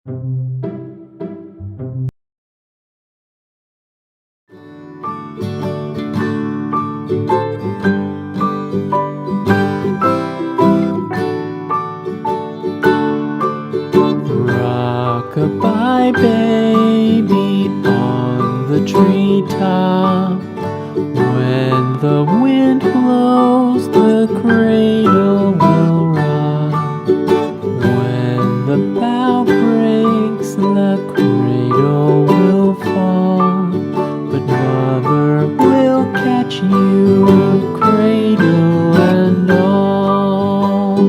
Rock-a-bye baby on the treetop. When the wind blows, the cradle will rock. When the bough breaks, the cradle will fall. But mother will catch you, cradle and all.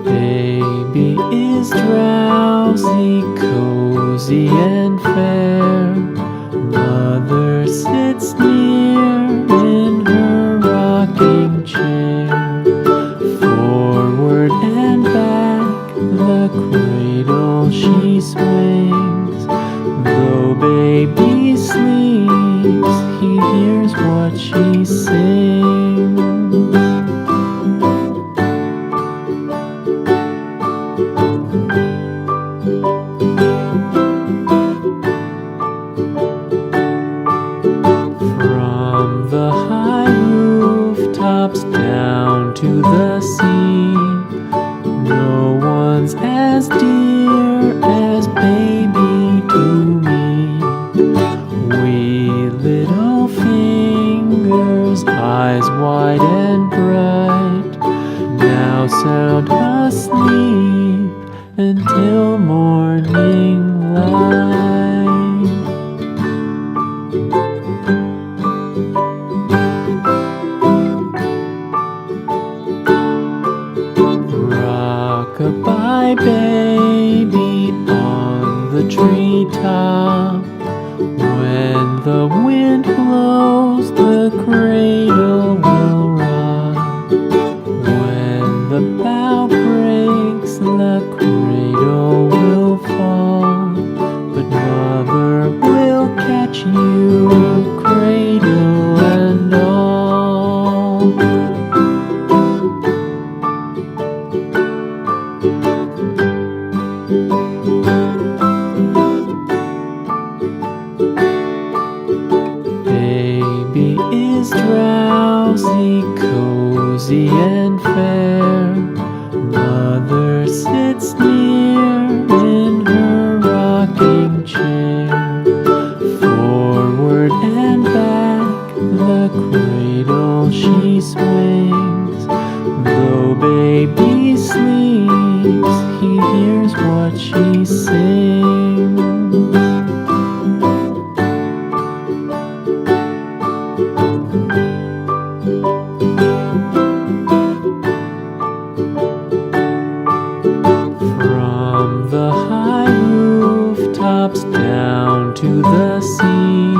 Baby is drowsy, cozy and fair. Mother sits near in her rocking chair. Forward and back, the cradle she swings. Though baby sleeps, he hears what she sings. From the high rooftops down to the sea, no one's as dear as baby to me. Wee little fingers, eyes wide and bright, now sound asleep until morning light. Rock-a-bye baby on the treetop. When the wind blows, the cradle will rock. When the bough breaks, the cradle will fall. But mother will catch you, cradle and all. Baby is drowsy, cozy and fair. Mother sits near in her rocking chair. Forward and back, the cradle she swings. Though baby sleeps, he hears what she sings. From the high rooftops down to the sea,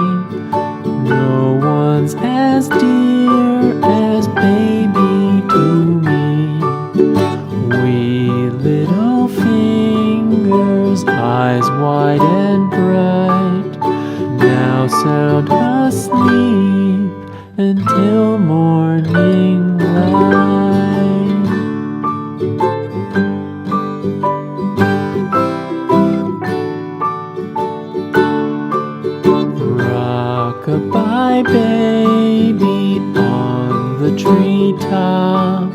no one's as dear as baby to me. Wee little fingers, eyes wide and bright, now sound asleep until morning light. Rock-a-bye baby on the treetop.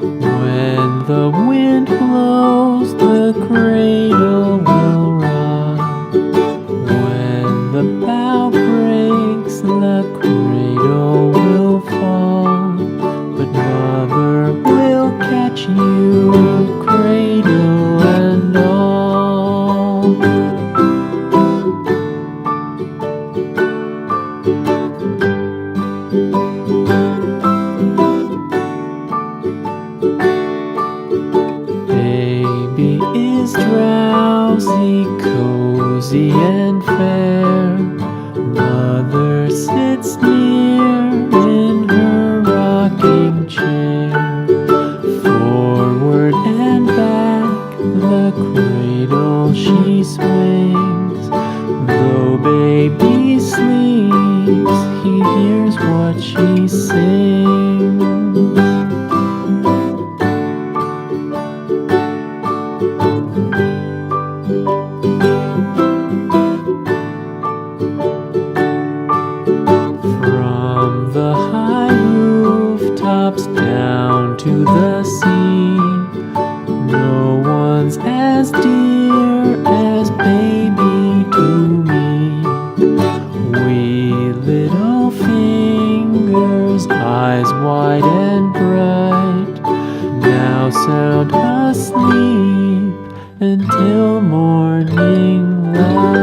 When the wind blows, the cradle will rock. When the bough breaks, the cradle will fall. But mother will catch you, cradle and all. Baby is drowsy, cozy and fair. Mother sits near in her rocking chair. Forward and back, the cradle she swings. Though baby sleeps, hears what she sings. From the high rooftops down to the sea, no one's as dear as baby to me. Wee little fingers, eyes wide and bright, now sound asleep until morning light.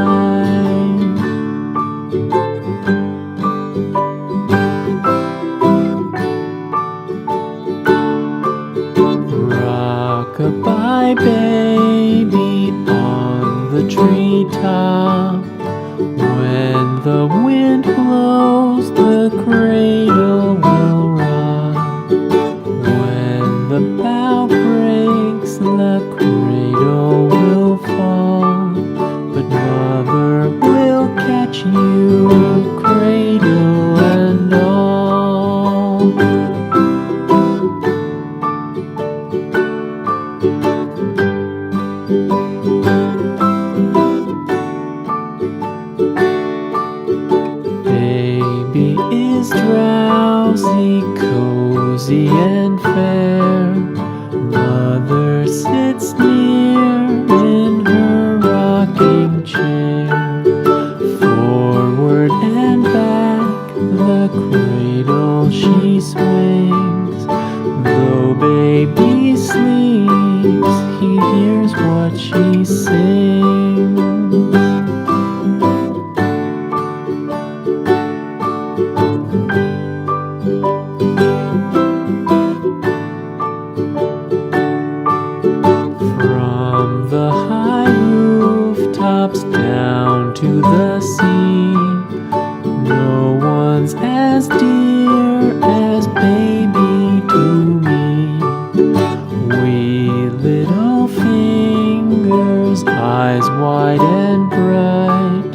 Rock-a-bye baby on the treetop. When the wind blows, the cradle will rock. When the bough breaks, the cradle will fall. But mother will catch you, cradle and all. Baby is drowsy, cozy and fair. Mother sits near in her rocking chair. Forward and back, the cradle she swings. Though baby sleeps, he hears what she sings. From the high rooftops down to the sea, no one's as dear as baby to me. Wee little fingers, eyes wide and bright,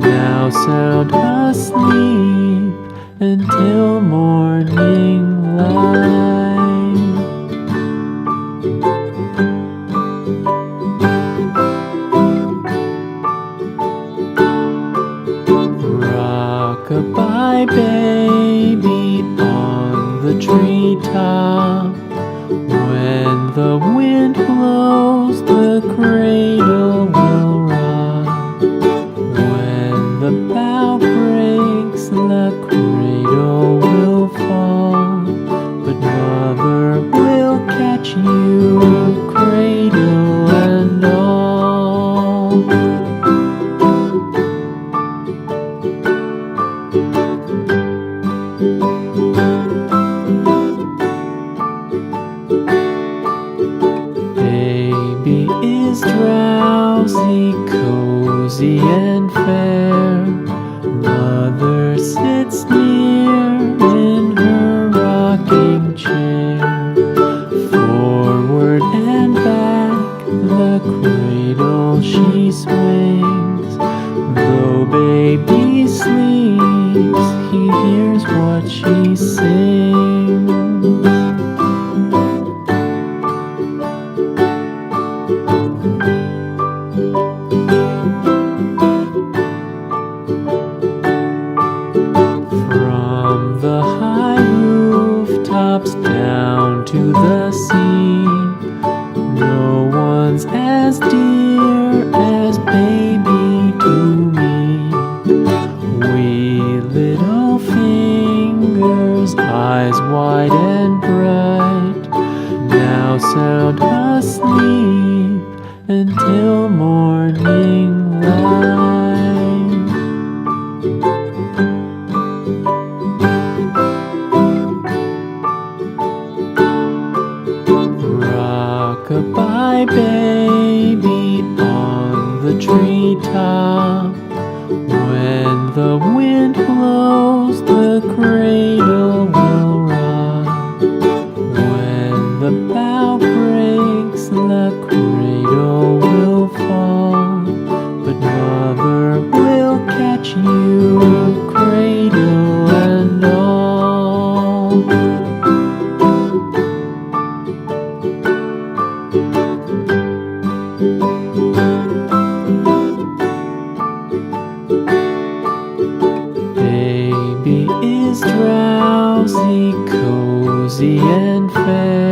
now sound asleep until morning light. Rock-a-bye baby on the treetop. When the wind blows, the cradle will rock. When the bough breaks, the cradle will fall. But mother will catch you, cradle and all. Baby is drowsy, cozy and fair. Mother sits near in her rocking chair. Forward and back, the cradle she swings. Though baby sleeps, he hears what she sings. From the high rooftops down to the sea, no one's as dear as baby to me. Wee little fingers, is drowsy, cozy and fair.